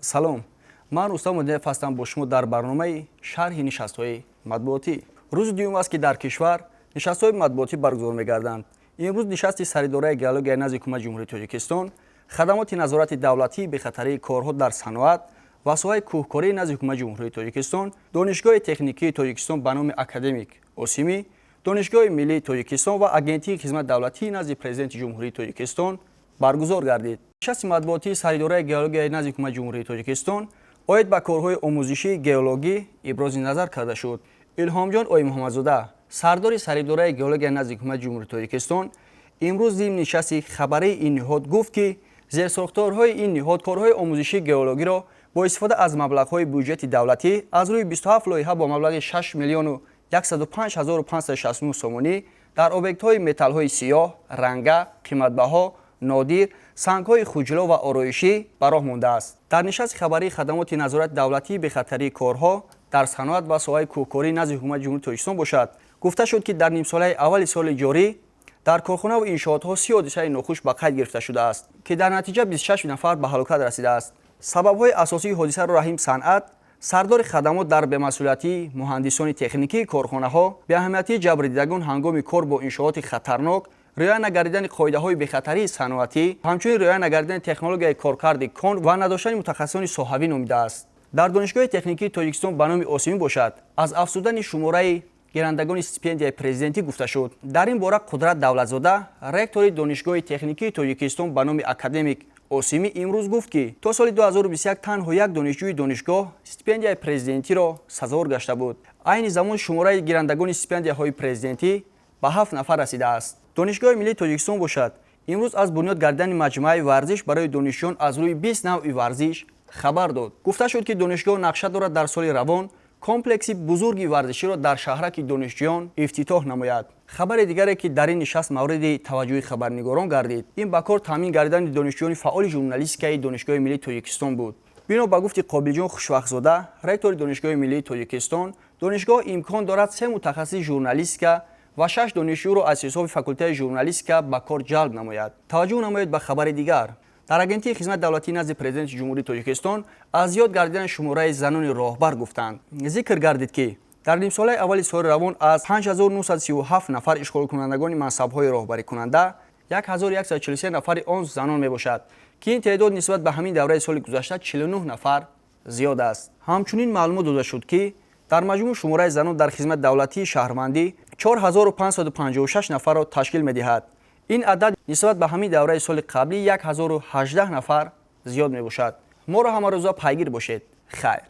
салом, ман Рустам Модинев ҳастам бо шумо дар барномаи шарҳи нишастҳои матбуотӣ. Рӯзи дуюм аст ки дар кишвар нишастҳои матбуотӣ баргузор мегарданд. Имрӯз нишасти саридораи геологияи назди ҳукумати ҷумҳурии Тоҷикистон, хадамоти назорати давлатии бехатарии корҳо дар саноат ва соҳаи кӯҳкории назди ҳукумати ҷумҳурии Тоҷикистон, донишгоҳи техникии Тоҷикистон ба номи Академик Осимӣ, донишгоҳи миллии Тоҷикистон ва агентии хизмати давлатии назди президенти ҷумҳурии Тоҷикистон баргузор гардид. Нишасти матбуотии саридораи геологияи назди ҳукумати ҷумҳурии Тоҷикистон оид ба корҳои омӯзишии геологӣ ибрози назар карда шуд. Илҳомҷон Ои Муҳаммадзода, сардори саридораи геологияи назди ҳукумати ҷумҳурии Тоҷикистон, имрӯз зимни нишасти хабарии ин ниҳод гуфт, ки зерсохторҳои ин ниҳод корҳои омӯзишии геологиро бо истифода аз маблағҳои бюҷети давлатӣ аз рӯи 27 лоиҳа бо маблағи 6 миллиону 105 ҳазору 569 сомонӣ дар объектҳои металлҳои сиёҳ, ранга, қиматбаҳо, нодир, сангҳои хуҷило ва ороишӣ ба роҳ мондааст. Дар нишасти хабарии хадамоти назорати давлатии бехатарии корҳо дар саноат ва соҳаи кӯҳкории назди ҳукумати ҷумҳурии Тоҷикистон бошад, гуфта шуд, ки дар нимсолаи аввали соли ҷорӣ дар корхонаву иншоотҳо 30 ҳодисаи нохуш ба қайд гирифта шудааст, ки дар натиҷа 26 нафар ба ҳалокат расидааст. Сабабҳои асосии ҳодисаро Раҳим Санъат, сардори хадамот дар бемасъулиятии муҳандисони техникии корхонаҳо, беаҳамиятии ҷабрдидагон ҳангоми кор бо иншооти хатарнок, риоя нагардидани қоидаҳои бехатарии саноатӣ, ҳамчунин риоя нагардидани технологияи коркарди кон ва надоштани мутахассисони соҳавӣ номидааст. Дар донишгоҳи техникии Тоҷикистон ба номи Осимӣ бошад, аз афзудани шумораи гирандагони стипендияи президентӣ гуфта шуд. Дар ин бора Қудрат Давлатзода, ректори донишгоҳи техникии Тоҷикистон ба номи Академик Осимӣ имрӯз гуфт, ки то соли 2021 танҳо як донишҷӯи донишгоҳ стипендияи президентиро сазовор гашта буд. Айни замон шумораи гирандагони стипендияҳои президентӣ ба 7 нафар расидааст. Донишгоҳи миллии Тоҷикистон бошад, имрӯз аз бунёд гардидани маҷмӯаи варзиш барои донишҷӯён аз рӯи 20 навъи варзиш хабар дод. Гуфта шуд, ки донишгоҳ нақша дорад дар соли равон комплекси бузурги варзиширо дар шаҳраки донишҷӯён ифтитоҳ намояд. Хабари дигаре, ки дар ин нишаст мавриди таваҷҷӯҳи хабарнигорон гардид, ин ба кор таъмин гардидани донишҷӯёни фаъоли журналистикаи Донишгоҳи миллии Тоҷикистон буд. Бино ба гуфти Қобилҷон Хушвақтзода, ректори Донишгоҳи миллии Тоҷикистон, донишгоҳ имкон дорад 3 мутахассиси журналистика ва 6 донишҷӯро аз ҳисоби факултаи журналистика ба кор ҷалб намояд. Таваҷҷӯҳ намоед ба хабари дигар. Дар агентии хизмати давлатии назди президенти ҷумҳурии Тоҷикистон аз зиёд гардидани шумораи занони роҳбар гуфтанд. Зикр гардид, ки дар нимсолаи аввали соли равон аз 5937 нафар ишғолкунандагони мансабҳои роҳбарикунанда 1143 нафари он занон мебошад, ки ин теъдод нисбат ба ҳамин давраи соли гузашта 49 нафар зиёд аст. Ҳамчунин маълумот дода шуд, ки дар маҷмӯъ шумораи занон дар хизмати давлатии шаҳрвандӣ 4556 нафарро ташкил медиҳад. ин адад нисбат ба ҳамин давраи соли қаблӣ 1018 нафар зиёд мебошад. моро ҳамарӯза пайгир бошед. хайр.